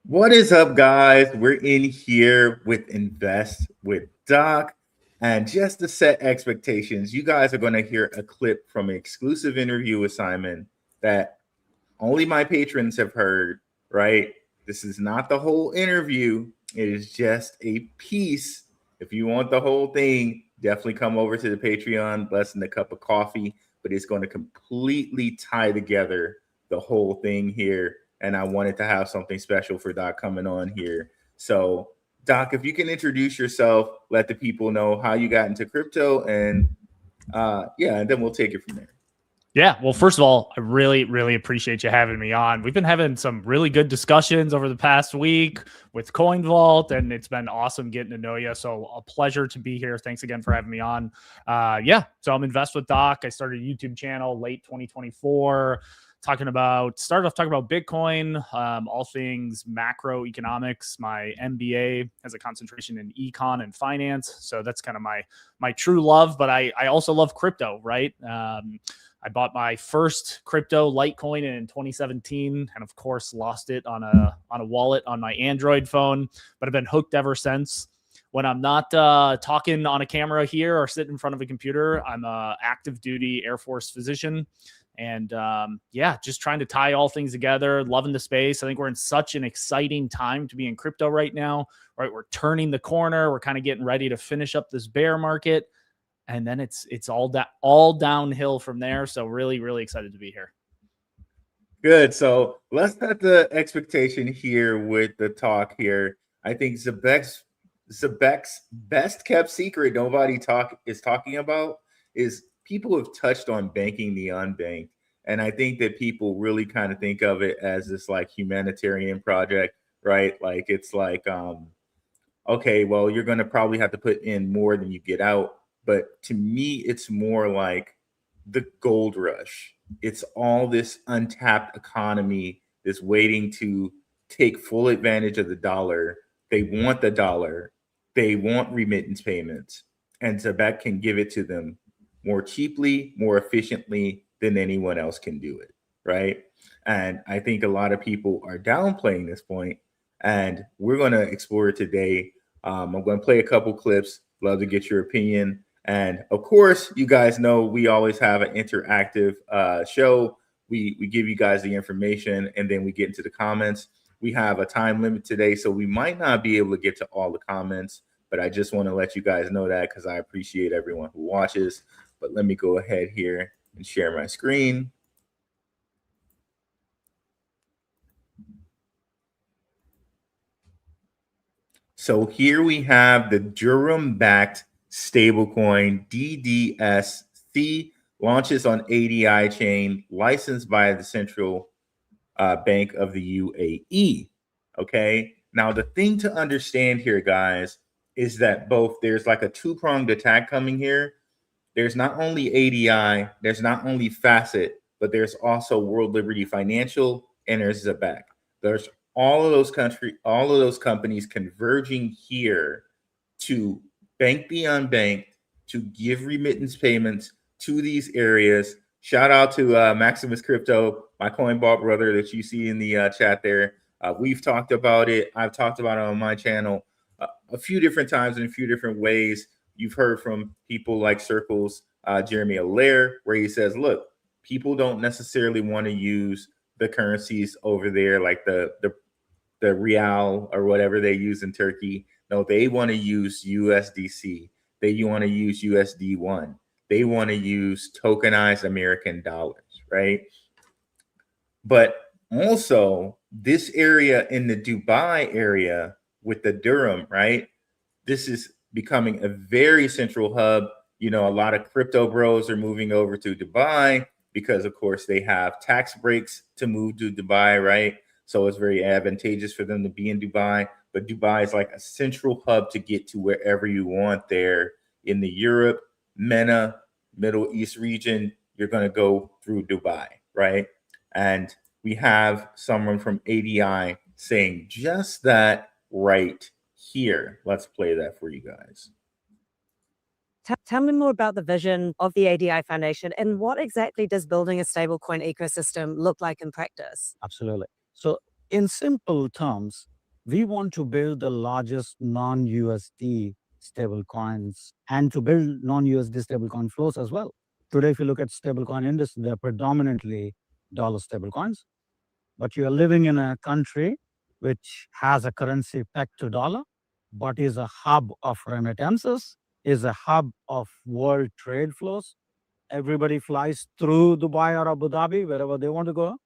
What is up, guys? We're in here with Invest with Doc. And just to set expectations, you guys are going to hear a clip from an exclusive interview with Simon that only my patrons have heard, right? This is not the whole interview, it is just a piece. If you want the whole thing, definitely come over to the Patreon, less than a cup of coffee, but it's going to completely tie together the whole thing here. And I wanted to have something special for Doc coming on here. So, Doc, if you can introduce yourself, let the people know how you got into crypto, and and then we'll take it from there. Yeah, well, first of all, I really appreciate you having me on. We've been having some really good discussions over the past week with Coin Vault, and it's been awesome getting to know you. So a pleasure to be here. Thanks again for having me on. So I'm Invest with Doc. I started a YouTube channel late 2024. Started off talking about Bitcoin, all things macroeconomics. My MBA has a concentration in econ and finance, so that's kind of my true love. But I also love crypto, right? I bought my first crypto Litecoin in 2017, and of course lost it on a wallet on my Android phone. But I've been hooked ever since. When I'm not talking on a camera here or sitting in front of a computer, I'm a active duty Air Force physician. And just trying to tie all things together, loving the space. I think we're in such an exciting time to be in crypto right now, right? We're turning the corner. We're kind of getting ready to finish up this bear market. And then it's all downhill from there. So really excited to be here. Good. So let's set the expectation here with the talk here. I think ZEBEC's best kept secret nobody is talking about is people have touched on banking the unbanked. And I think that people really kind of think of it as this like humanitarian project, right? Like it's like, okay, well, you're going to probably have to put in more than you get out. But to me, it's more like the gold rush. It's all this untapped economy that's waiting to take full advantage of the dollar. They want the dollar. They want remittance payments. And ZEBEC can give it to them more cheaply, more efficiently than anyone else can do it, right? And I think a lot of people are downplaying this point, and we're going to explore it today. I'm going to play a couple clips. Love to get your opinion. And of course, you guys know we always have an interactive show. We give you guys the information, and then we get into the comments. We have a time limit today, so we might not be able to get to all the comments, but I just want to let you guys know that because I appreciate everyone who watches. But let me go ahead here and share my screen. So here we have the Durham-backed stablecoin DDSC launches on ADI chain, licensed by the Central Bank of the UAE. Okay. Now, the thing to understand here, guys, is that there's like a two-pronged attack coming here. There's not only ADI, there's not only Facet, but there's also World Liberty Financial, and there's ZEBEC. There's all of those companies converging here to bank the unbanked, to give remittance payments to these areas. Shout out to Maximus Crypto, my coin ball brother that you see in the chat there. We've talked about it. I've talked about it on my channel a few different times in a few different ways. You've heard from people like Circle's Jeremy Allaire, where he says, look, people don't necessarily want to use the currencies over there, like the real or whatever they use in Turkey. No, they want to use USDC. They want to use USD1. They want to use tokenized American dollars, right? But also this area in the Dubai area with the dirham, right? This is becoming a very central hub. You know, a lot of crypto bros are moving over to Dubai because, of course, they have tax breaks to move to Dubai, right? So it's very advantageous for them to be in Dubai. But Dubai is like a central hub to get to wherever you want there in the Europe, MENA, Middle East region. You're going to go through Dubai, right? And we have someone from ADI saying just that right here. Let's play that for you guys. Tell me more about the vision of the ADI Foundation and what exactly does building a stablecoin ecosystem look like in practice? Absolutely. So in simple terms, We want to build the largest non-USD stablecoins and to build non-USD stablecoin flows as well. Today, if you look at stablecoin industry, they're predominantly dollar stablecoins, but you are living in a country which has a currency pegged to dollar, but is a hub of remittances, is a hub of world trade flows. Everybody flies through Dubai or Abu Dhabi, wherever they want to go.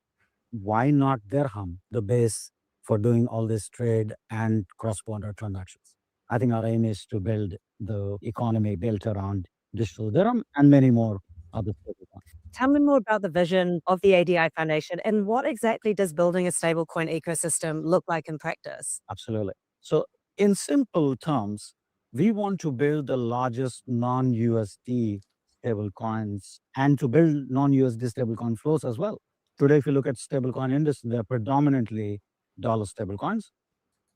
Why not dirham, the base for doing all this trade and cross-border transactions? I think our aim is to build the economy built around digital dirham and many more other stablecoins. Tell me more about the vision of the ADI Foundation and what exactly does building a stablecoin ecosystem look like in practice? Absolutely. So, in simple terms, we want to build the largest non-USD stablecoins and to build non-USD stablecoin flows as well. Today, if you look at stablecoin industry, they're predominantly dollar stablecoins,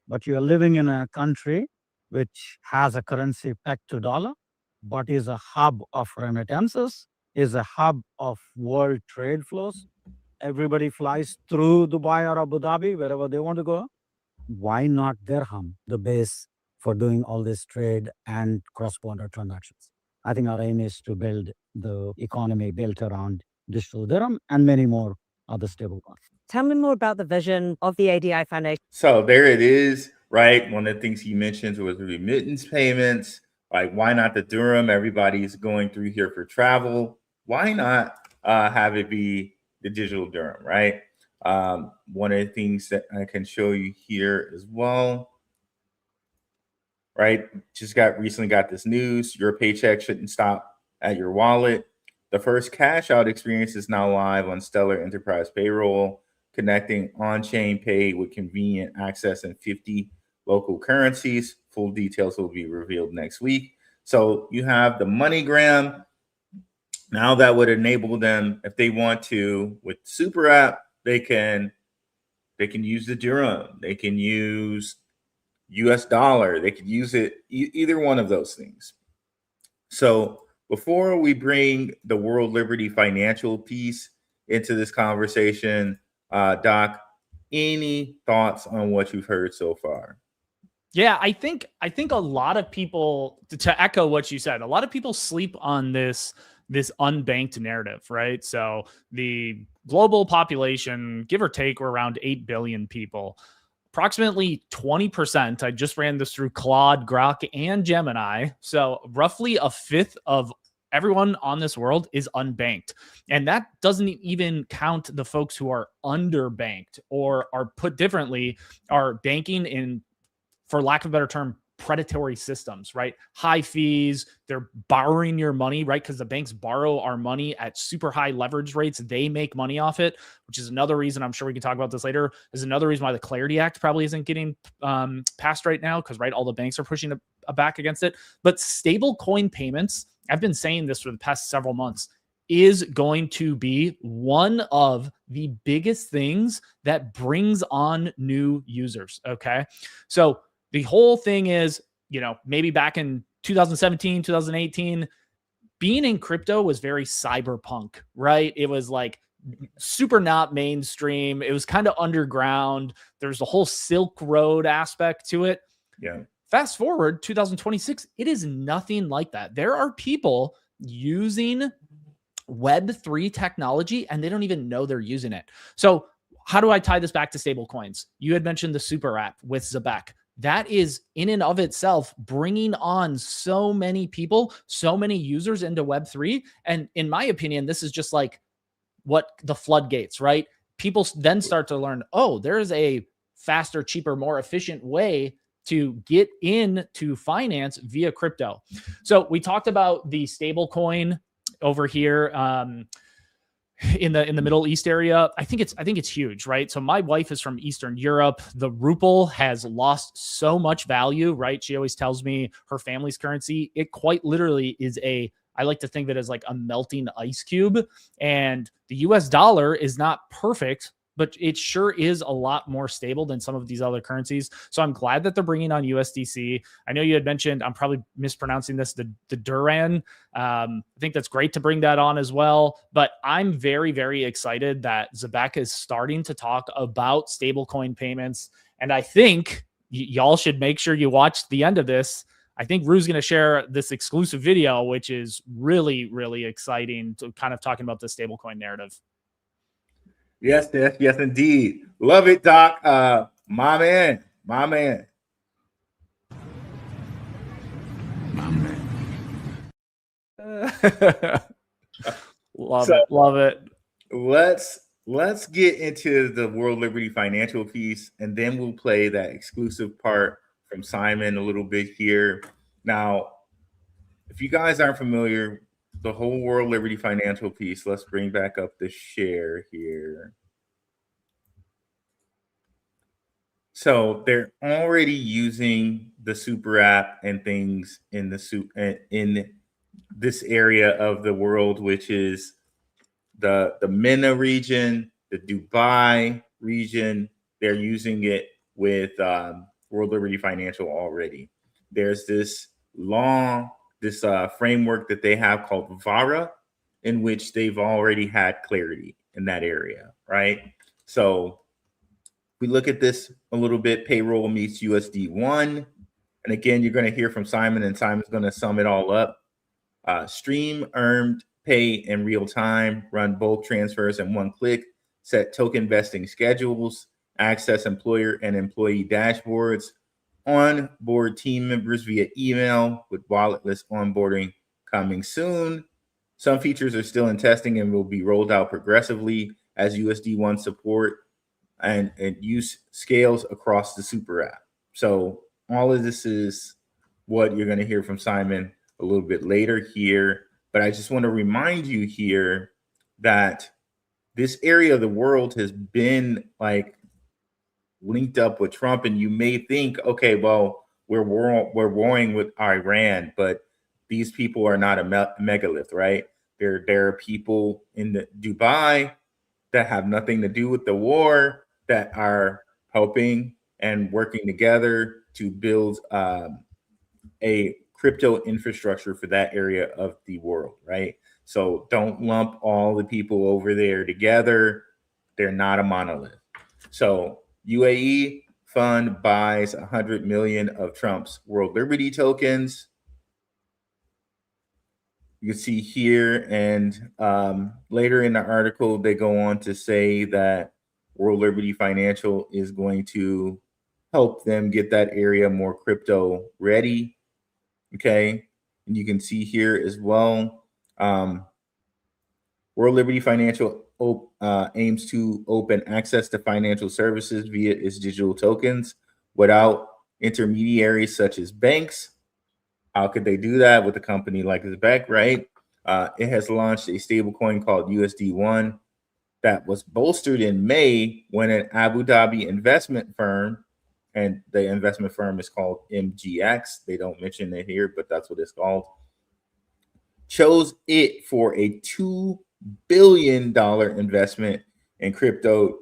but you are living in a country which has a currency pegged to dollar, but is a hub of remittances, is a hub of world trade flows. Everybody flies through Dubai or Abu Dhabi, wherever they want to go. Why not dirham, the base for doing all this trade and cross-border transactions? I think our aim is to build the economy built around digital dirham and many more other stablecoins. Tell me more about the vision of the ADI Foundation. So there it is, right? One of the things he mentioned was remittance payments. Like, why not the dirham? Everybody's going through here for travel. Why not have it be the digital dirham, right? One of the things that I can show you here as well, right? Just recently got this news. Your paycheck shouldn't stop at your wallet. The first cash out experience is now live on Stellar Enterprise Payroll, connecting on-chain pay with convenient access in 50 local currencies. Full details will be revealed next week. So you have the MoneyGram. Now that would enable them, if they want to, with Super App, they can use the dirham, they can use US dollar, they could use it, either one of those things. So before we bring the World Liberty financial piece into this conversation, Doc, any thoughts on what you've heard so far? Yeah, I think a lot of people, to echo what you said, a lot of people sleep on this unbanked narrative, right? So the global population, give or take, we're around 8 billion people. Approximately 20%, I just ran this through Claude, Grok, and Gemini. So roughly a fifth of everyone on this world is unbanked. And that doesn't even count the folks who are underbanked, or are, put differently, are banking in, for lack of a better term, predatory systems, right? High fees, they're borrowing your money, right? Because the banks borrow our money at super high leverage rates. They make money off it, which is another reason, I'm sure we can talk about this later, is another reason why the Clarity Act probably isn't getting passed right now, because, right, all the banks are pushing back against it. But stable coin payments, I've been saying this for the past several months, is going to be one of the biggest things that brings on new users, okay? So the whole thing is, maybe back in 2017, 2018, being in crypto was very cyberpunk, right? It was like super not mainstream. It was kind of underground. There's the whole Silk Road aspect to it. Yeah. Fast forward 2026, it is nothing like that. There are people using Web3 technology and they don't even know they're using it. So how do I tie this back to stable coins? You had mentioned the Super App with ZEBEC. That is in and of itself bringing on so many people, so many users into Web3. And in my opinion, this is just like what the floodgates, right? People then start to learn, oh, there is a faster, cheaper, more efficient way to get into finance via crypto. So we talked about the stable coin over here. In the Middle East area, I think it's huge, right? So my wife is from Eastern Europe. The ruble has lost so much value, right? She always tells me her family's currency, it quite literally is I like to think of it as like a melting ice cube. And the US dollar is not perfect, but it sure is a lot more stable than some of these other currencies. So I'm glad that they're bringing on USDC. I know you had mentioned, I'm probably mispronouncing this, the Duran. I think that's great to bring that on as well. But I'm very, very excited that ZEBEC is starting to talk about stablecoin payments. And I think y'all should make sure you watch the end of this. I think Rue's going to share this exclusive video, which is really, really exciting to kind of talking about the stablecoin narrative. Yes, yes, indeed. Love it, Doc. My man. Love it. Let's get into the World Liberty Financial piece, and then we'll play that exclusive part from Simon a little bit here. Now, if you guys aren't familiar, the whole World Liberty Financial piece, let's bring back up the share here. So they're already using the super app and things in this area of the world, which is the MENA region, the Dubai region. They're using it with World Liberty Financial already. There's this framework that they have called VARA, in which they've already had clarity in that area, right? So we look at this a little bit. Payroll meets USD1. And again, you're going to hear from Simon, and Simon's going to sum it all up. Stream, earned, pay in real time, run bulk transfers in one click, set token vesting schedules, access employer and employee dashboards, onboard team members via email with walletless onboarding coming soon. Some features are still in testing and will be rolled out progressively as USD1 support and use scales across the super app. So all of this is what you're going to hear from Simon a little bit later here. But I just want to remind you here that this area of the world has been like linked up with Trump, and you may think, okay, well, we're warring with Iran, but these people are not a megalith, right? There are people in the Dubai that have nothing to do with the war that are helping and working together to build a crypto infrastructure for that area of the world, right? So don't lump all the people over there together. They're not a monolith. So UAE fund buys 100 million of Trump's World Liberty tokens. You can see here, and later in the article, they go on to say that World Liberty Financial is going to help them get that area more crypto ready. Okay, and you can see here as well, World Liberty Financial aims to open access to financial services via its digital tokens without intermediaries such as banks. How could they do that with a company like ZEBEC, right? It has launched a stablecoin called USD1 that was bolstered in May when an Abu Dhabi investment firm, and the investment firm is called MGX. They don't mention it here, but that's what it's called. Chose it for a $2 billion investment in crypto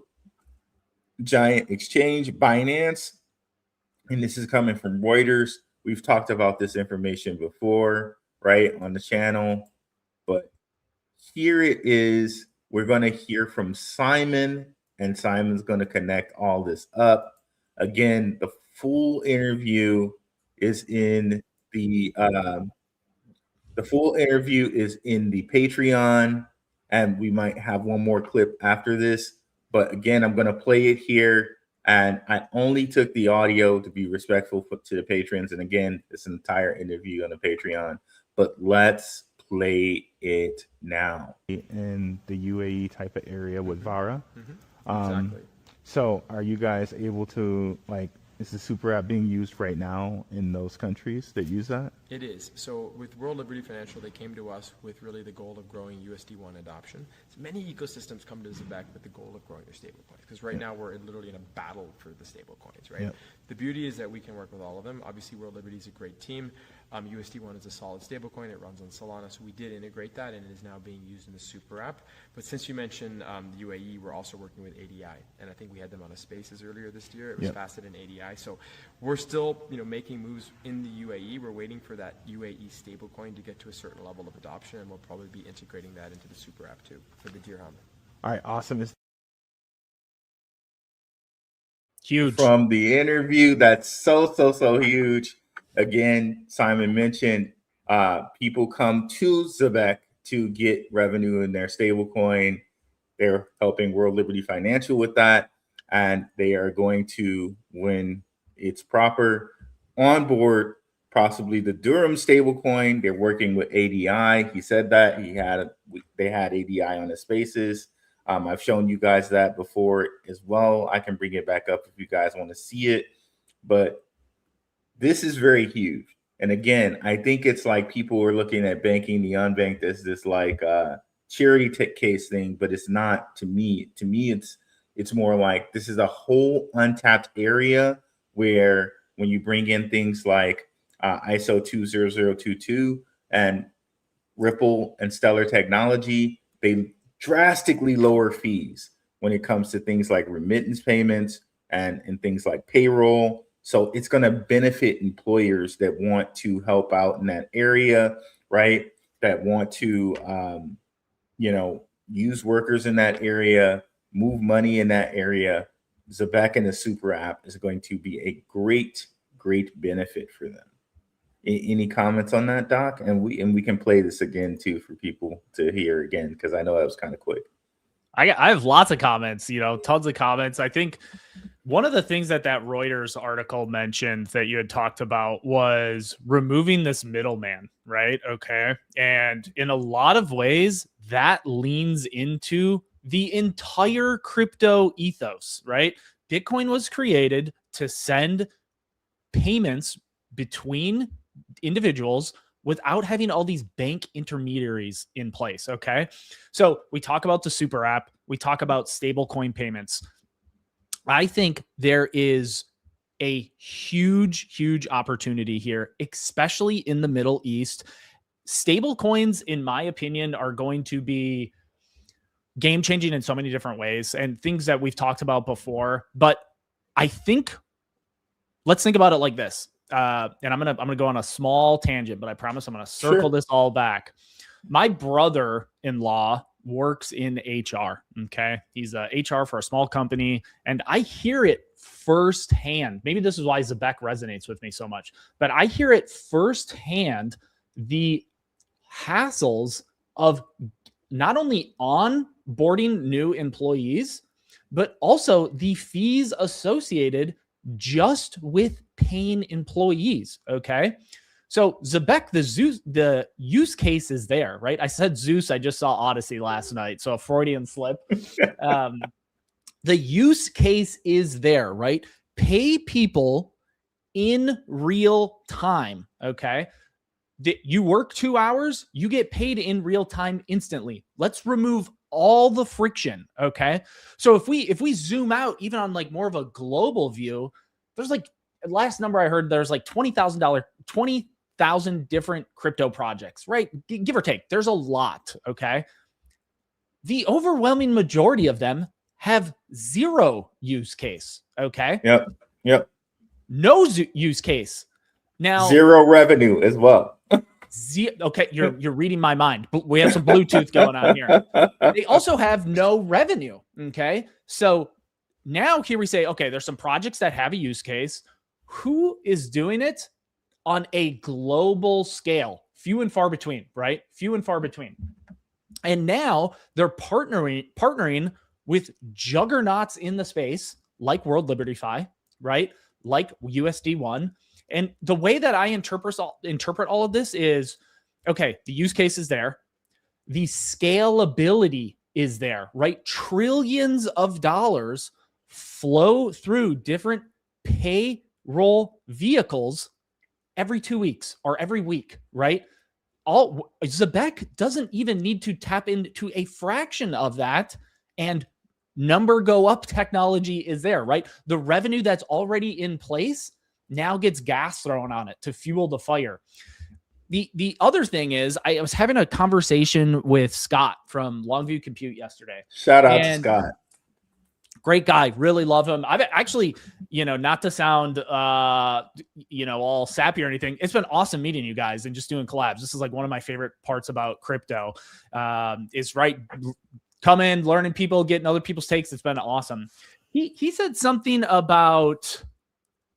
giant exchange Binance. And this is coming from Reuters. We've talked about this information before, right, on the channel. But here it is. We're going to hear from Simon, and Simon's going to connect all this up. Again, the full interview is in the Patreon, and we might have one more clip after this. But again, I'm going to play it here, and I only took the audio to be respectful to the patrons. And again, it's an entire interview on the Patreon. But let's play it now. In the UAE type of area with VARA. Exactly. So are you guys able to, like, is the super app being used right now in those countries that use that? It is. So with World Liberty Financial, they came to us with really the goal of growing USD1 adoption. So many ecosystems come to ZEBEC with the goal of growing their stablecoins, because right now we're literally in a battle for the stablecoins, right? Yep. The beauty is that we can work with all of them. Obviously, World Liberty is a great team. USD1 is a solid stablecoin. It runs on Solana, so we did integrate that, and it is now being used in the super app. But since you mentioned the UAE, we're also working with ADI, and I think we had them on a Spaces earlier this year. It was Facet and ADI. So we're still, making moves in the UAE. We're waiting for that UAE stablecoin to get to a certain level of adoption, and we'll probably be integrating that into the super app too for the dirham. All right, awesome. Huge. from the interview. That's so huge. Again, Simon mentioned people come to ZEBEC to get revenue in their stablecoin. They're helping World Liberty Financial with that, and they are going to, when it's proper, onboard possibly the Durham stablecoin. They're working with ADI. He said that they had ADI on the spaces. I've shown you guys that before as well. I can bring it back up if you guys want to see it, but this is very huge. And again, I think it's like people are looking at banking the unbanked as this like charity case thing, but it's not to me. To me, it's more like this is a whole untapped area where when you bring in things like ISO 20022 and Ripple and Stellar Technology, they drastically lower fees when it comes to things like remittance payments and things like payroll. So it's going to benefit employers that want to help out in that area, right? That want to, use workers in that area, move money in that area. ZEBEC and the super app is going to be a great benefit for them. Any comments on that, Doc? And we can play this again too for people to hear again, because I know that was kind of quick. I have lots of comments, tons of comments. I think one of the things that Reuters article mentioned that you had talked about was removing this middleman, right? Okay. And in a lot of ways, that leans into the entire crypto ethos, right? Bitcoin was created to send payments between individuals without having all these bank intermediaries in place. Okay. So we talk about the super app. We talk about stablecoin payments. I think there is a huge opportunity here, especially in the Middle East. Stablecoins, in my opinion, are going to be game changing in so many different ways and things that we've talked about before. But I think let's think about it like this. And I'm gonna go on a small tangent, but I promise I'm gonna circle this all back. My brother-in-law works in HR. Okay, he's a HR for a small company, and I hear it firsthand. Maybe this is why ZEBEC resonates with me so much, but I hear it firsthand. The hassles of not only onboarding new employees, but also the fees associated just with paying employees. Okay. So ZEBEC, the use case is there, right? I said Zeus. I just saw Odyssey last night. So a Freudian slip. The use case is there, right? Pay people in real time. Okay. You work 2 hours, you get paid in real time instantly. Let's remove all the friction. Okay. So if we zoom out even on like more of a global view, there's like, last number I heard, there's like $20,000 different crypto projects, right? Give or take. There's a lot. Okay. The overwhelming majority of them have zero use case. Okay. Yep. No use case. Now, zero revenue as well. Okay, you're reading my mind. We have some Bluetooth going on here. They also have no revenue. Okay, so now here we say, okay, there's some projects that have a use case. Who is doing it on a global scale? Few and far between, right? Few and far between. And now they're partnering with juggernauts in the space, like World Liberty Fi, right? Like USD1. And the way that I interpret all of this is, okay, the use case is there. The scalability is there, right? Trillions of dollars flow through different payroll vehicles every 2 weeks or every week, right? ZEBEC doesn't even need to tap into a fraction of that, and number go up technology is there, right? The revenue that's already in place now gets gas thrown on it to fuel the fire. The other thing is, I was having a conversation with Scott from Longview Compute yesterday. Shout out to Scott. Great guy. Really love him. I've actually, not to sound, all sappy or anything. It's been awesome meeting you guys and just doing collabs. This is like one of my favorite parts about crypto is come in, learning people, getting other people's takes. It's been awesome. He said something about,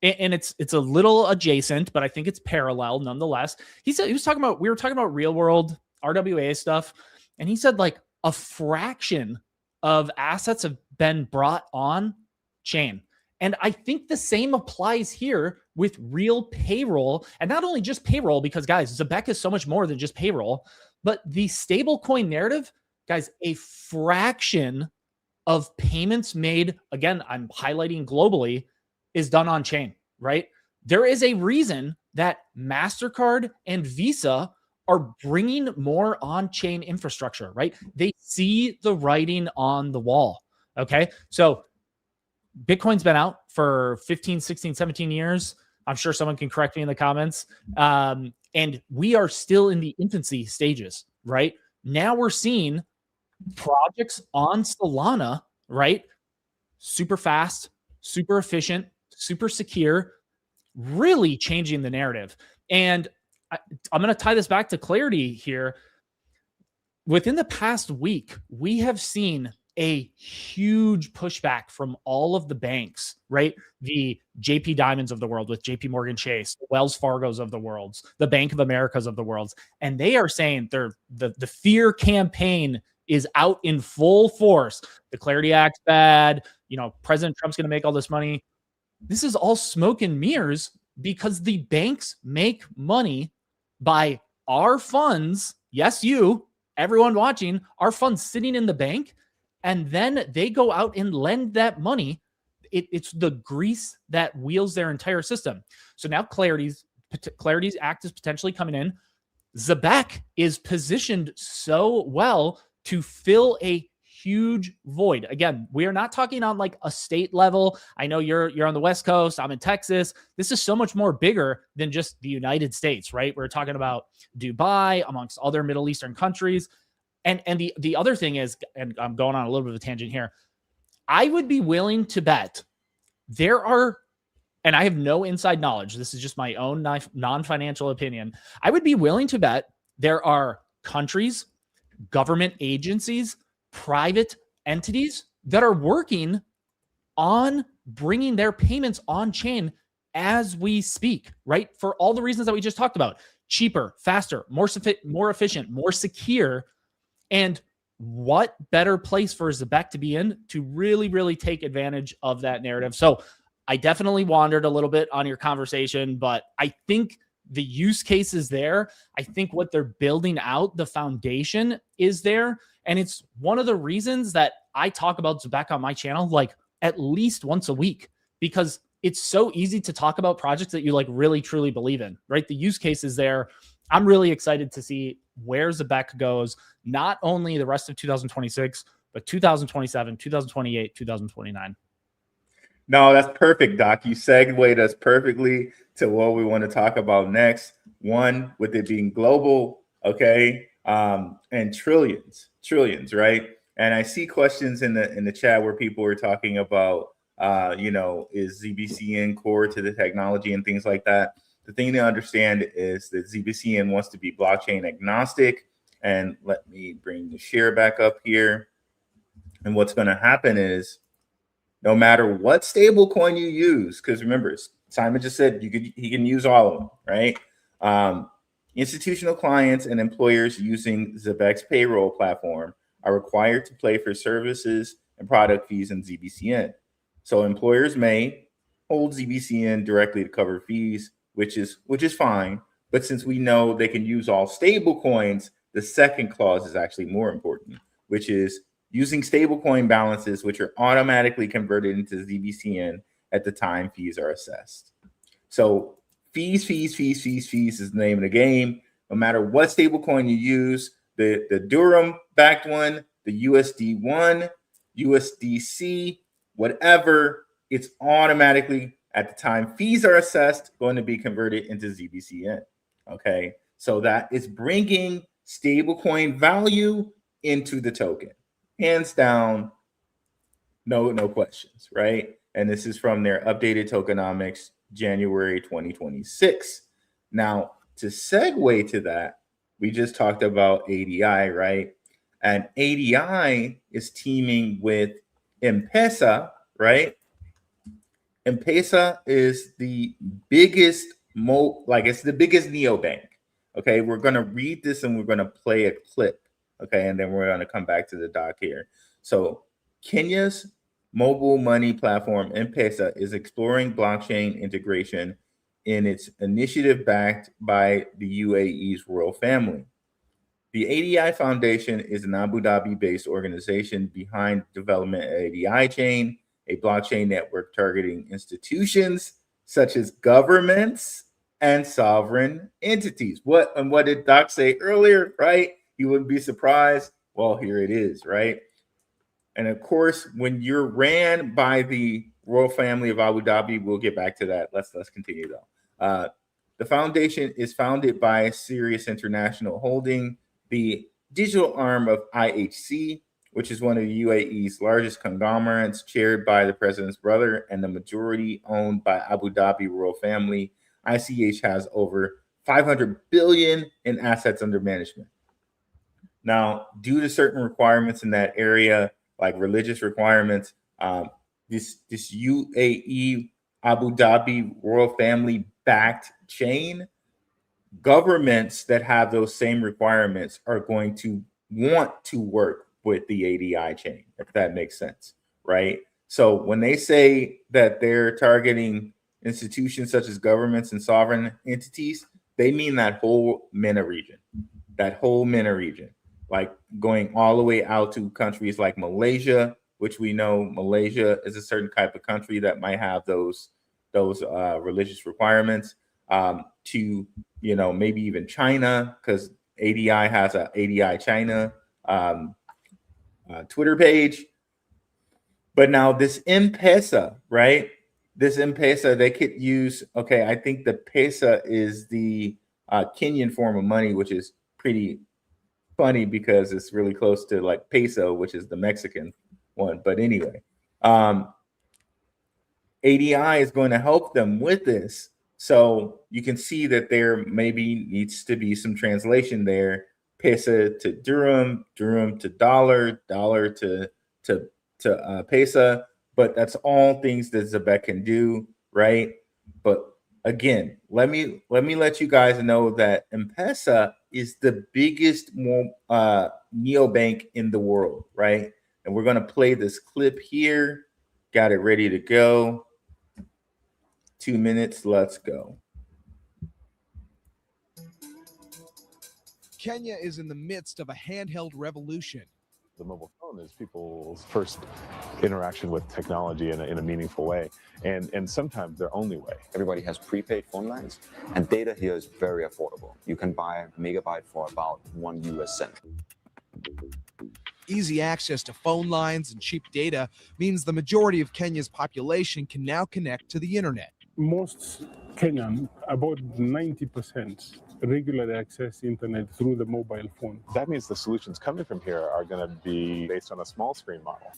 and it's a little adjacent, but I think it's parallel nonetheless. We were talking about real world RWA stuff, and he said like a fraction of assets have been brought on chain. And I think the same applies here with real payroll, and not only just payroll, because guys, ZEBEC is so much more than just payroll, but the stablecoin narrative, guys, a fraction of payments made, again, I'm highlighting globally, is done on chain, right? There is a reason that MasterCard and Visa are bringing more on chain infrastructure, right? They see the writing on the wall. Okay. So Bitcoin's been out for 15, 16, 17 years. I'm sure someone can correct me in the comments. And we are still in the infancy stages, right? Now we're seeing projects on Solana, right? Super fast, super efficient, super secure, really changing the narrative. And I'm going to tie this back to Clarity here. Within the past week, we have seen a huge pushback from all of the banks, right? The JP Diamonds of the world with JP Morgan Chase, the Wells Fargo's of the world, the Bank of America's of the world. And they are saying the fear campaign is out in full force. The Clarity Act's bad. You know, President Trump's going to make all this money. This is all smoke and mirrors because the banks make money by our funds. Yes, you, everyone watching, our funds sitting in the bank. And then they go out and lend that money. It's the grease that wheels their entire system. So now Clarity's Act is potentially coming in. ZEBEC is positioned so well to fill a huge void. Again, we are not talking on like a state level. I know you're on the West Coast. I'm in Texas. This is so much more bigger than just the United States, right? We're talking about Dubai, amongst other Middle Eastern countries. And the other thing is, and I'm going on a little bit of a tangent here, I would be willing to bet there are, and I have no inside knowledge, this is just my own non-financial opinion, I would be willing to bet there are countries, government agencies, private entities that are working on bringing their payments on chain as we speak, right? For all the reasons that we just talked about: cheaper, faster, more efficient, more secure. And what better place for ZEBEC to be in to really, really take advantage of that narrative? So I definitely wandered a little bit on your conversation, but I think the use case is there. I think what they're building out, the foundation is there. And it's one of the reasons that I talk about ZEBEC on my channel like at least once a week, because it's so easy to talk about projects that you like really, truly believe in, right? The use case is there. I'm really excited to see where ZEBEC goes, not only the rest of 2026, but 2027, 2028, 2029. No, that's perfect, Doc. You segued us perfectly to what we want to talk about next. One, with it being global, okay, and trillions, right? And I see questions in the chat where people are talking about, is ZBCN core to the technology and things like that. The thing to understand is that ZBCN wants to be blockchain agnostic. And let me bring the share back up here. And what's going to happen is, no matter what stable coin you use, because remember, Simon just said he can use all of them, right? Institutional clients and employers using ZEBEC's payroll platform are required to pay for services and product fees in ZBCN. So employers may hold ZBCN directly to cover fees, which is fine. But since we know they can use all stable coins, the second clause is actually more important, which is using stablecoin balances, which are automatically converted into ZBCN at the time fees are assessed. So fees is the name of the game. No matter what stablecoin you use, the Durham-backed one, the USD1, USDC, whatever, it's automatically, at the time fees are assessed, going to be converted into ZBCN, okay? So that is bringing stablecoin value into the token. Hands down, no questions, right? And this is from their updated tokenomics, January 2026. Now, to segue to that, we just talked about ADI, right? And ADI is teaming with M-Pesa, right? M-Pesa is the biggest it's the biggest neobank. Okay, we're gonna read this and we're gonna play a clip. Okay, and then we're gonna come back to the doc here. So Kenya's mobile money platform M-Pesa is exploring blockchain integration in its initiative backed by the UAE's royal family. The ADI Foundation is an Abu Dhabi-based organization behind development of ADI Chain, a blockchain network targeting institutions such as governments and sovereign entities. What did Doc say earlier, right? You wouldn't be surprised. Well, here it is, right? And of course, when you're ran by the royal family of Abu Dhabi, we'll get back to that. Let's continue though. The foundation is founded by Sirius International Holding, the digital arm of IHC, which is one of the UAE's largest conglomerates, chaired by the president's brother and the majority owned by Abu Dhabi royal family. ICH has over 500 billion in assets under management. Now, due to certain requirements in that area, like religious requirements, this UAE Abu Dhabi royal family backed chain, governments that have those same requirements are going to want to work with the ADI chain, if that makes sense, right? So when they say that they're targeting institutions such as governments and sovereign entities, they mean that whole MENA region, like going all the way out to countries like Malaysia, which we know Malaysia is a certain type of country that might have those religious requirements, to maybe even China, because ADI has a ADI China Twitter page. But now this M-Pesa, right? This M-Pesa, they could use, okay, I think the Pesa is the Kenyan form of money, which is pretty funny because it's really close to like peso, which is the Mexican one. But anyway, ADI is going to help them with this. So you can see that there maybe needs to be some translation there. Pesa to dirham, dirham to dollar, dollar to pesa. But that's all things that ZEBEC can do, right? But again, let me let you guys know that M-Pesa is the biggest neobank in the world, right? And we're going to play this clip here. Got it ready to go. 2 minutes, let's go. Kenya is in the midst of a handheld revolution. The mobile phone is people's first interaction with technology in a meaningful way, and sometimes their only way. Everybody has prepaid phone lines, and data here is very affordable. You can buy a megabyte for about $0.01. Easy access to phone lines and cheap data means the majority of Kenya's population can now connect to the internet. Most Kenyan, about 90%, regularly access internet through the mobile phone. That means the solutions coming from here are going to be based on a small screen model.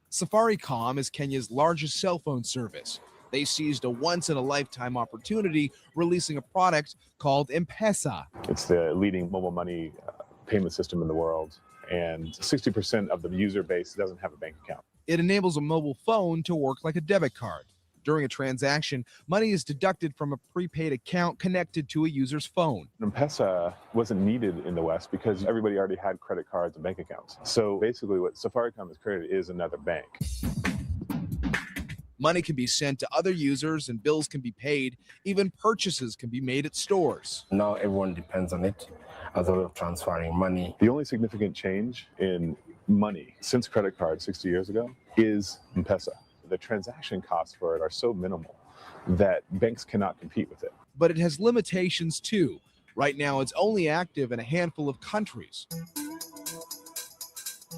Safaricom is Kenya's largest cell phone service. They seized a once-in-a-lifetime opportunity, releasing a product called M-Pesa. It's the leading mobile money payment system in the world, and 60% of the user base doesn't have a bank account. It enables a mobile phone to work like a debit card. During a transaction, money is deducted from a prepaid account connected to a user's phone. M-Pesa wasn't needed in the West because everybody already had credit cards and bank accounts. So basically what Safaricom has created is another bank. Money can be sent to other users and bills can be paid. Even purchases can be made at stores. Now everyone depends on it as a way of transferring money. The only significant change in money since credit cards 60 years ago is M-Pesa. The transaction costs for it are so minimal that banks cannot compete with it. But it has limitations too. Right now, it's only active in a handful of countries.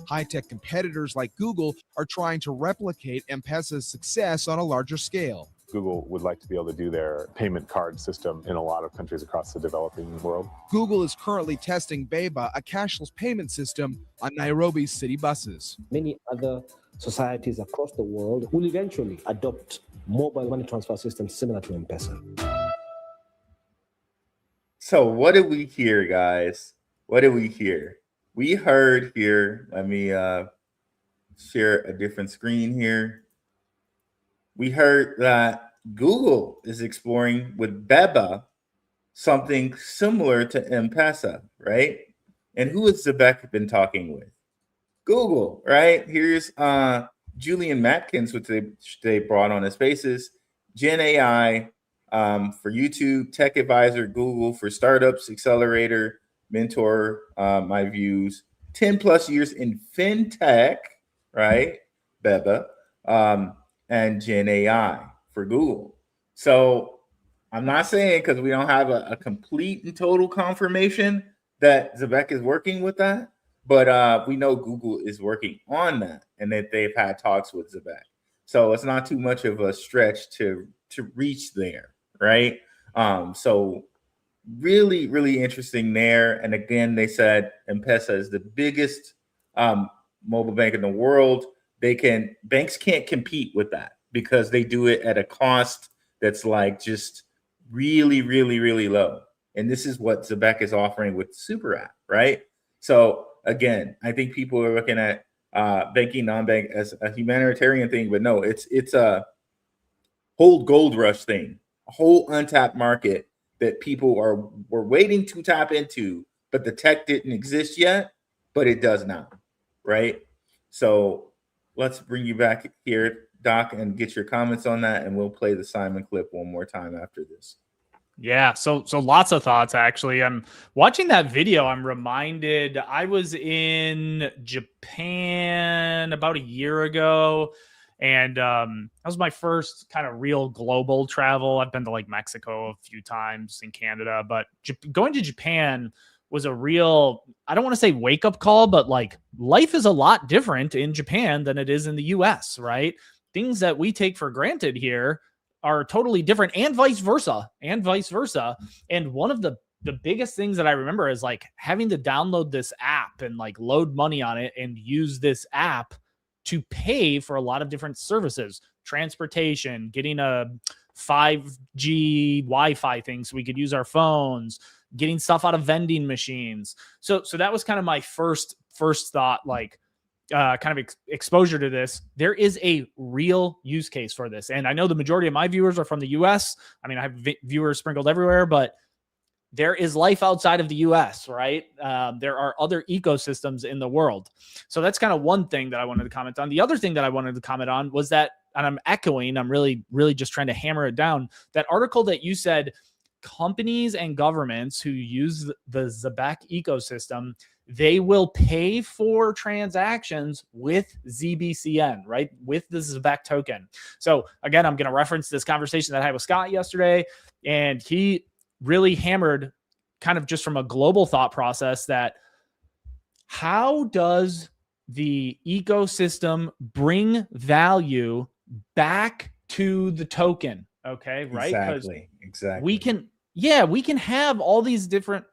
High-tech competitors like Google are trying to replicate M-Pesa's success on a larger scale. Google would like to be able to do their payment card system in a lot of countries across the developing world. Google is currently testing Beba, a cashless payment system, on Nairobi's city buses. Many other societies across the world will eventually adopt mobile money transfer systems similar to M-Pesa. So what did we hear, guys? What did we hear? We heard here, let me share a different screen here. We heard that Google is exploring with Beba something similar to M-Pesa, right? And who has ZEBEC been talking with? Google, right? Here's Julian Matkins, which they brought on as Spaces, Gen AI for YouTube, Tech Advisor, Google for startups, accelerator, mentor, my views, 10 plus years in fintech, right? Beba, and Gen AI for Google. So I'm not saying because we don't have a complete and total confirmation that ZEBEC is working with that, but we know Google is working on that and that they've had talks with ZEBEC. So it's not too much of a stretch to reach there, right? So really, really interesting there. And again, they said M-Pesa is the biggest mobile bank in the world. Banks can't compete with that because they do it at a cost that's like just really, really, really low. And this is what ZEBEC is offering with Super App, right? So again, I think people are looking at banking non-bank as a humanitarian thing, but no, it's a whole gold rush thing, a whole untapped market that people were waiting to tap into, but the tech didn't exist yet, but it does now, right? So let's bring you back here, Doc, and get your comments on that, and we'll play the Simon clip one more time after this. Yeah, so lots of thoughts actually. I'm watching that video. I'm reminded I was in Japan about a year ago, and that was my first kind of real global travel. I've been to like Mexico a few times, in Canada, but going to Japan was a real, I don't want to say wake up call, but like life is a lot different in Japan than it is in the US, right? Things that we take for granted here are totally different, and vice versa. And one of the biggest things that I remember is like having to download this app and like load money on it and use this app to pay for a lot of different services, transportation, getting a 5G Wi-Fi thing so we could use our phones, getting stuff out of vending machines. So that was kind of my first thought, like kind of exposure to this. There is a real use case for this. And I know the majority of my viewers are from the US. I mean, I have viewers sprinkled everywhere, but there is life outside of the US, right? There are other ecosystems in the world. So that's kind of one thing that I wanted to comment on. The other thing that I wanted to comment on was that, and I'm echoing, I'm really, really just trying to hammer it down, that article that you said, companies and governments who use the ZEBEC ecosystem, they will pay for transactions with ZBCN, right? With the ZEBEC token. So again, I'm going to reference this conversation that I had with Scott yesterday, and he really hammered kind of just from a global thought process that how does the ecosystem bring value back to the token? Okay, right? Exactly. We can have all these different.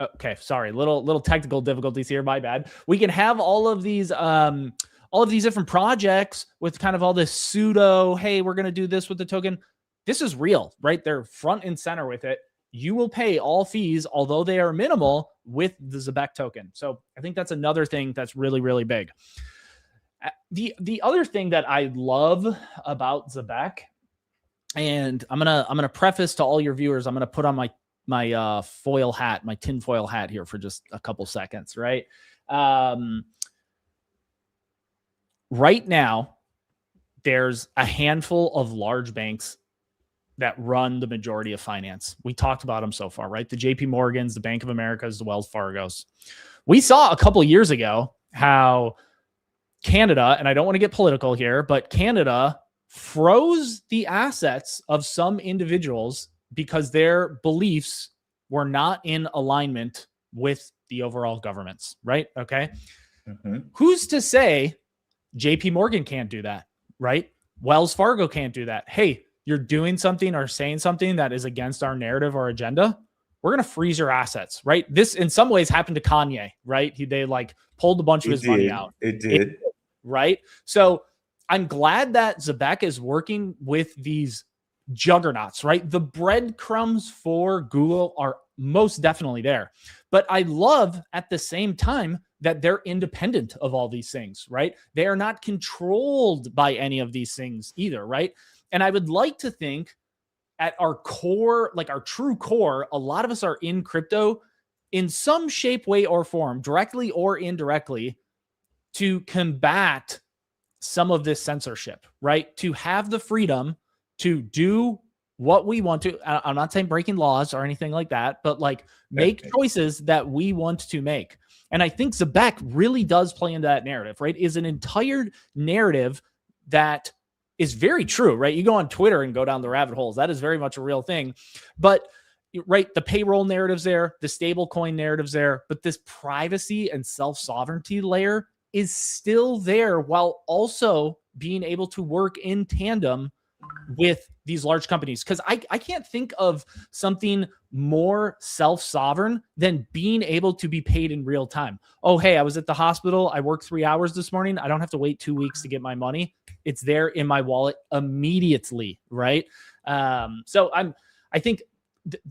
Okay, sorry, little technical difficulties here. My bad. We can have all of these different projects with kind of all this pseudo, hey, we're going to do this with the token. This is real, right? They're front and center with it. You will pay all fees, although they are minimal, with the ZEBEC token. So I think that's another thing that's really, really big. The other thing that I love about ZEBEC, and I'm gonna preface to all your viewers, I'm gonna put on my foil hat, my tinfoil hat here for just a couple seconds, right? Right now, there's a handful of large banks that run the majority of finance. We talked about them so far, right? The JP Morgans, the Bank of Americas, the Wells Fargos. We saw a couple years ago how Canada, and I don't want to get political here, but Canada froze the assets of some individuals because their beliefs were not in alignment with the overall governments, right? Okay. Mm-hmm. Who's to say JP Morgan can't do that, right? Wells Fargo can't do that. Hey, you're doing something or saying something that is against our narrative or agenda, we're going to freeze your assets, right? This in some ways happened to Kanye, right? They like pulled a bunch of his money out. It did. Right? So I'm glad that ZEBEC is working with these juggernauts, right? The breadcrumbs for Google are most definitely there. But I love at the same time that they're independent of all these things, right? They are not controlled by any of these things either, right? And I would like to think at our core, like our true core, a lot of us are in crypto in some shape, way, or form, directly or indirectly, to combat some of this censorship, right? To have the freedom to do what we want to. I'm not saying breaking laws or anything like that, but like make choices that we want to make. And I think ZEBEC really does play into that narrative, right? Is an entire narrative that is very true, right? You go on Twitter and go down the rabbit holes. That is very much a real thing. But right, the payroll narrative's there, the stablecoin narrative's there, but this privacy and self-sovereignty layer is still there while also being able to work in tandem with these large companies. Because I can't think of something more self-sovereign than being able to be paid in real time. Oh, hey, I was at the hospital. I worked 3 hours this morning. I don't have to wait 2 weeks to get my money. It's there in my wallet immediately, right? So I think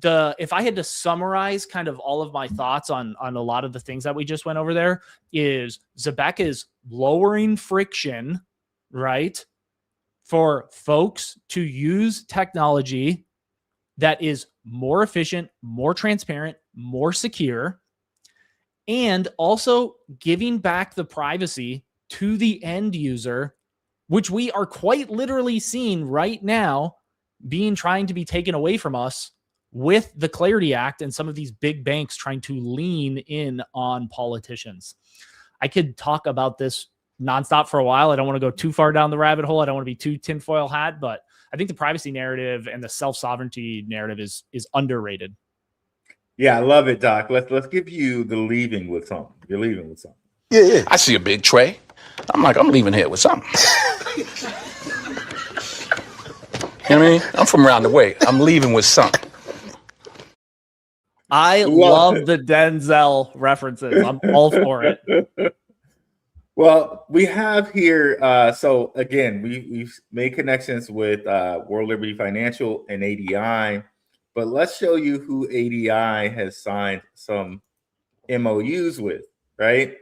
if I had to summarize kind of all of my thoughts on a lot of the things that we just went over there, is ZEBEC is lowering friction, right, for folks to use technology that is more efficient, more transparent, more secure, and also giving back the privacy to the end user, which we are quite literally seeing right now trying to be taken away from us with the Clarity Act and some of these big banks trying to lean in on politicians. I could talk about this nonstop for a while. I don't want to go too far down the rabbit hole. I don't want to be too tinfoil hat, but I think the privacy narrative and the self-sovereignty narrative is underrated. Yeah, I love it, Doc. Let's give you the leaving with something. You're leaving with something. Yeah. I see a big tray. I'm leaving here with something. You know what I mean? I'm from around the way. I'm leaving with something. I love the Denzel references. I'm all for it. Well, we have here, so again, we've made connections with World Liberty Financial and ADI, but let's show you who ADI has signed some MOUs with, right?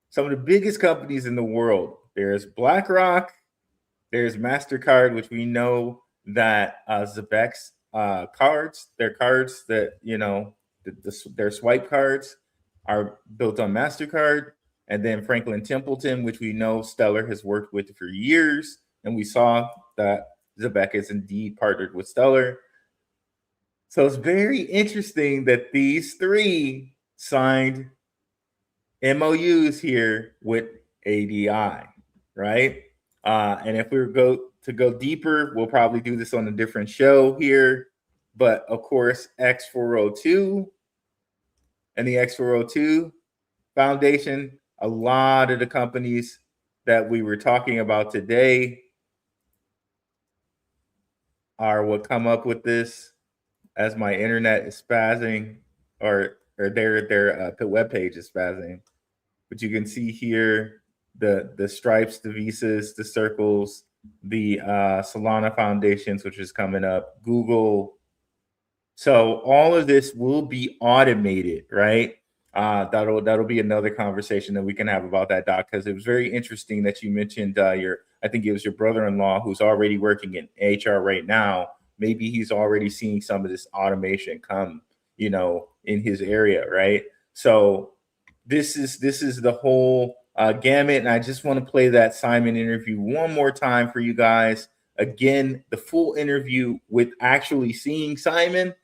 Some of the biggest companies in the world. There's BlackRock, there's MasterCard, which we know that ZEBEC's cards, their cards that, you know, their swipe cards are built on MasterCard. And then Franklin Templeton, which we know Stellar has worked with for years. And we saw that ZEBEC is indeed partnered with Stellar. So it's very interesting that these three signed MOUs here with ADI, right? And if we were to go deeper, we'll probably do this on a different show here. But of course, X402 and the X402 Foundation, a lot of the companies that we were talking about today are what come up with this. As my internet is spazzing, or their webpage is spazzing. But you can see here the stripes, the visas, the circles, the Solana foundations, which is coming up, Google. So all of this will be automated, right? That'll be another conversation that we can have about that, Doc, because it was very interesting that you mentioned I think it was your brother-in-law who's already working in HR right now. Maybe he's already seeing some of this automation come, you know, in his area, right? So this is the whole gamut, and I just want to play that Simon interview one more time for you guys. Again, the full interview with actually seeing Simon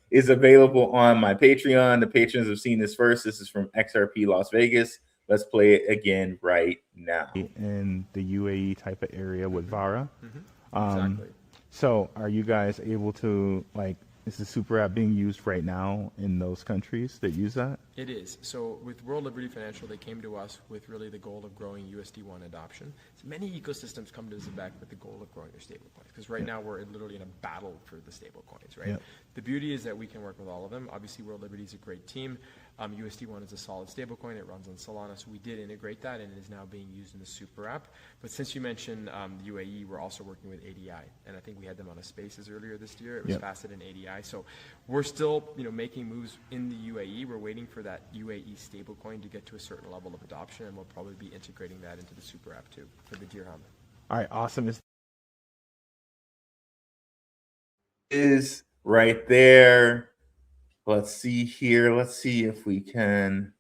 is available on my Patreon. The patrons have seen this first. This is from XRP Las Vegas. Let's play it again right now. In the UAE type of area with Vara. Exactly. So are you guys able to, like, is the super app being used right now in those countries that use that? It is. So with World Liberty Financial, they came to us with really the goal of growing USD1 adoption. So many ecosystems come to ZEBEC with the goal of growing their stablecoins, because right now we're literally in a battle for the stablecoins, right? The beauty is that we can work with all of them. Obviously, World Liberty is a great team. USD1 is a solid stablecoin. It runs on Solana. So we did integrate that, and it is now being used in the super app. But since you mentioned the UAE, we're also working with ADI, and I think we had them on a Spaces earlier this year. It was Facet and ADI. So we're still, making moves in the UAE. We're waiting for that UAE stablecoin to get to a certain level of adoption, and we'll probably be integrating that into the super app too for the dirham. All right, awesome. Is right there. Let's see here. Let's see if we can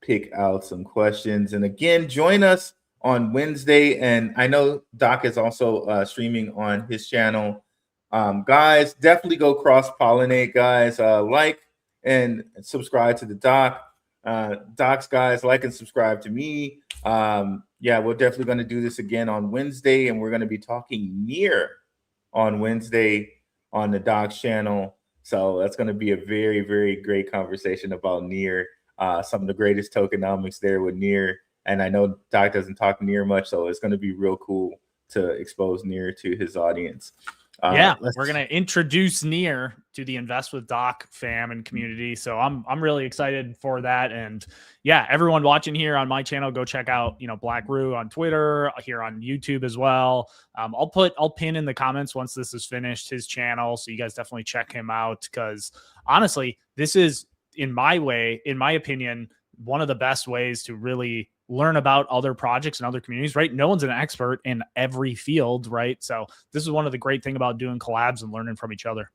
pick out some questions. And again, join us on Wednesday. And I know Doc is also streaming on his channel. Guys, definitely go cross-pollinate, guys. Like and subscribe to the Doc. Doc's guys, like and subscribe to me. Yeah, we're definitely going to do this again on Wednesday. And we're going to be talking near on Wednesday on the Doc's channel. So that's going to be a very, very great conversation about near. Some of the greatest tokenomics there with near. And I know Doc doesn't talk near much, so it's going to be real cool to expose near to his audience. Yeah, we're going to introduce near to the Invest with Doc fam and community. So I'm really excited for that. And yeah, everyone watching here on my channel, go check out, Blackrue on Twitter, here on YouTube as well. I'll pin in the comments once this is finished his channel. So you guys definitely check him out, because honestly, this is, in my opinion, one of the best ways to really learn about other projects and other communities, right? No one's an expert in every field, right? So this is one of the great things about doing collabs and learning from each other.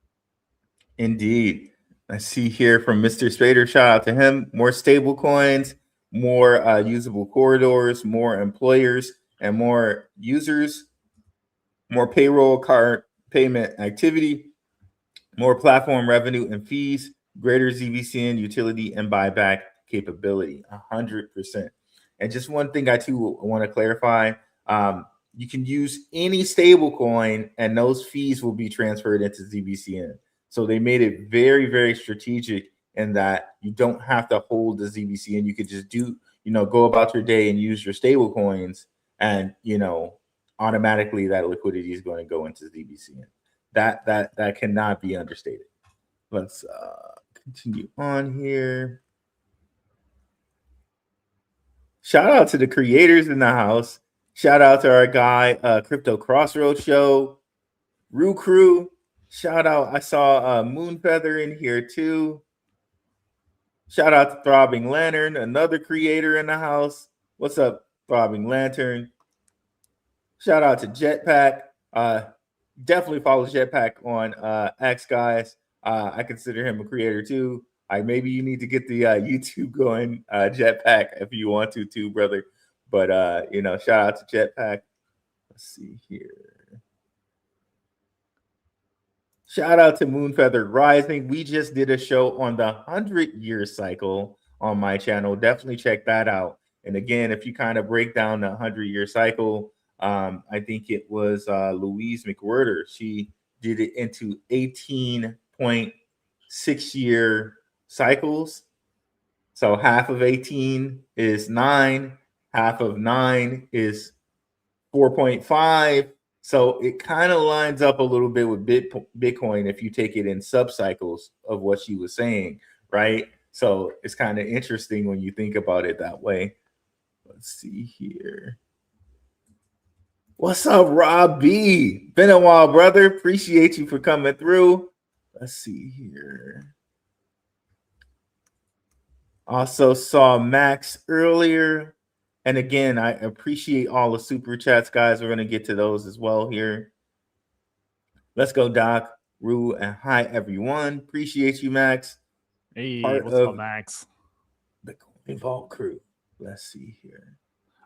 Indeed. I see here from Mr. Spader, shout out to him, more stable coins, more usable corridors, more employers and more users, more payroll card payment activity, more platform revenue and fees, greater ZBCN utility and buyback capability, 100%. And just one thing I too want to clarify, you can use any stable coin and those fees will be transferred into ZBCN. So they made it very, very strategic in that you don't have to hold the ZBCN. You could just go about your day and use your stable coins, and automatically that liquidity is going to go into ZBCN. That cannot be understated. Let's continue on here. Shout out to the creators in the house. Shout out to our guy, Crypto Crossroads Show, Rue Crew. Shout out. I saw Moonfeather in here too. Shout out to Throbbing Lantern, another creator in the house. What's up, Throbbing Lantern? Shout out to Jetpack. Definitely follow Jetpack on X, guys. I consider him a creator too. Maybe you need to get the YouTube going, Jetpack, if you want to too, brother. But shout out to Jetpack. Let's see here. Shout out to Moonfeather Rising. We just did a show on the 100-year cycle on my channel. Definitely check that out. And again, if you kind of break down the 100-year cycle, I think it was Louise McWhirter. She did it into 18.6-year cycles. So half of 18 is 9, half of 9 is 4.5. So it kind of lines up a little bit with Bitcoin if you take it in sub-cycles of what she was saying, right? So it's kind of interesting when you think about it that way. Let's see here. What's up, Rob B? Been a while, brother. Appreciate you for coming through. Let's see here. Also saw Max earlier. And again, I appreciate all the super chats, guys. We're going to get to those as well here. Let's go, Doc, Rue, and hi, everyone. Appreciate you, Max. Hey, what's up, Max? The Coin Vault crew. Let's see here.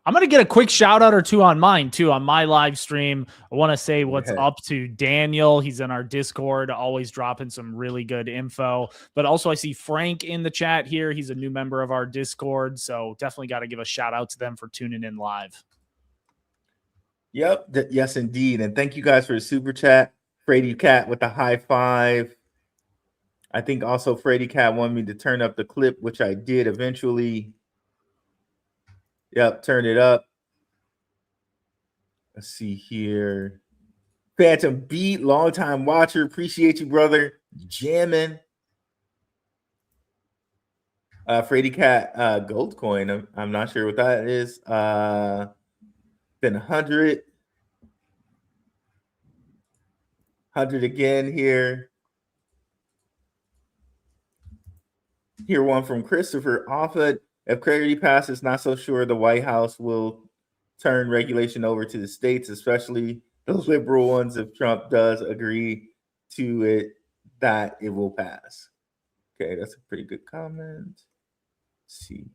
I'm going to get a quick shout out or two on mine too, on my live stream. I want to say what's up to Daniel. He's in our Discord, always dropping some really good info. But also I see Frank in the chat here. He's a new member of our Discord. So definitely got to give a shout out to them for tuning in live. Yep. Yes, indeed. And thank you guys for the super chat. Freddy Cat with the high five. I think also Freddy Cat wanted me to turn up the clip, which I did eventually. Yep, turn it up. Let's see here. Phantom Beat, longtime watcher. Appreciate you, brother. Jamming. Freddy Cat gold coin. I'm not sure what that is. Then 100 again here. Here one from Christopher Offit. If clarity passes, not so sure the White House will turn regulation over to the states, especially the liberal ones, if Trump does agree to it, that it will pass. Okay, that's a pretty good comment. Let's see.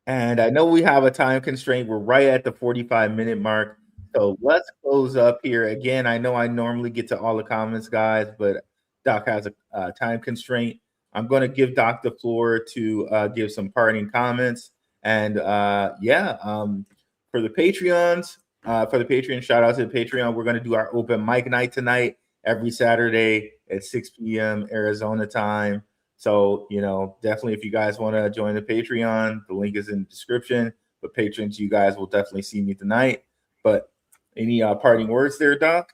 And I know we have a time constraint. We're right at the 45-minute mark. So let's close up here. Again, I know I normally get to all the comments, guys, but Doc has a time constraint. I'm going to give Doc the floor to give some parting comments. And for the Patreons, shout out to the Patreon. We're going to do our open mic night tonight every Saturday at 6 p.m. Arizona time. So, definitely if you guys want to join the Patreon, the link is in the description. But patrons, you guys will definitely see me tonight. But any parting words there, Doc?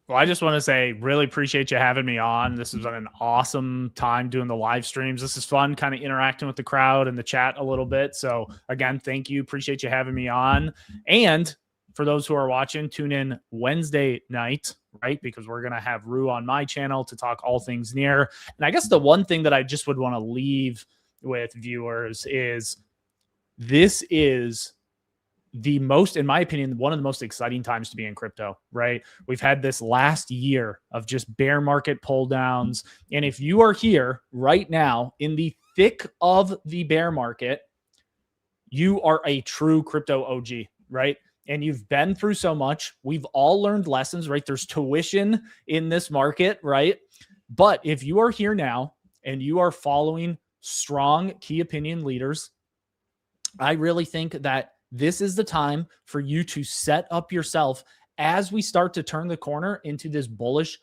Well, I just want to say, really appreciate you having me on. This has been an awesome time doing the live streams. This is fun, kind of interacting with the crowd and the chat a little bit. So again, thank you. Appreciate you having me on. And for those who are watching, tune in Wednesday night, right? Because we're going to have Rue on my channel to talk all things near. And I guess the one thing that I just would want to leave with viewers is this is the most, in my opinion, one of the most exciting times to be in crypto, right? We've had this last year of just bear market pull downs. And if you are here right now in the thick of the bear market, you are a true crypto OG, right? And you've been through so much. We've all learned lessons, right? There's tuition in this market, right? But if you are here now and you are following strong key opinion leaders, I really think that this is the time for you to set up yourself as we start to turn the corner into this bullish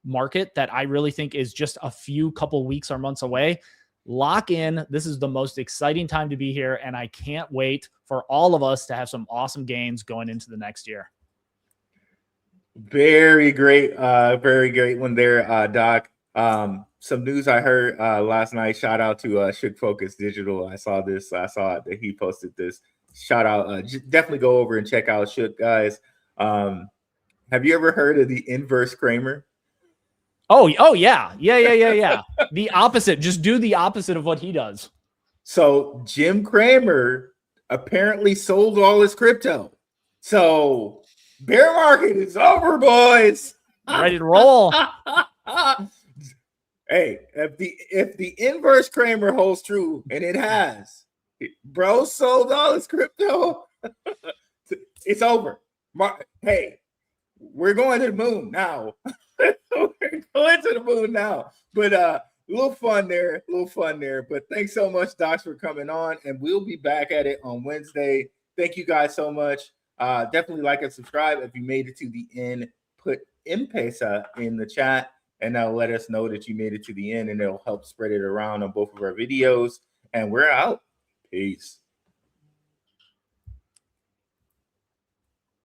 market that I really think is just a few couple weeks or months away. Lock in. This is the most exciting time to be here, and I can't wait for all of us to have some awesome gains going into the next year. Very great one there, Doc. Some news I heard last night. Shout out to Shook Focus Digital. I saw that he posted this. Shout out. Definitely go over and check out Shook, guys. Have you ever heard of the inverse Kramer? Oh yeah. The opposite. Just do the opposite of what he does. So Jim Cramer apparently sold all his crypto. So bear market is over, boys. Ready to roll. Hey, if the inverse Kramer holds true, and it has, bro sold all his crypto, it's over. Hey, we're going to the moon now. We're going to the moon now. But a little fun there. But thanks so much, Docs, for coming on, and we'll be back at it on Wednesday. Thank you guys so much. Definitely like and subscribe if you made it to the end. Put M-Pesa in the chat, and that'll let us know that you made it to the end, and it'll help spread it around on both of our videos. And we're out. Peace.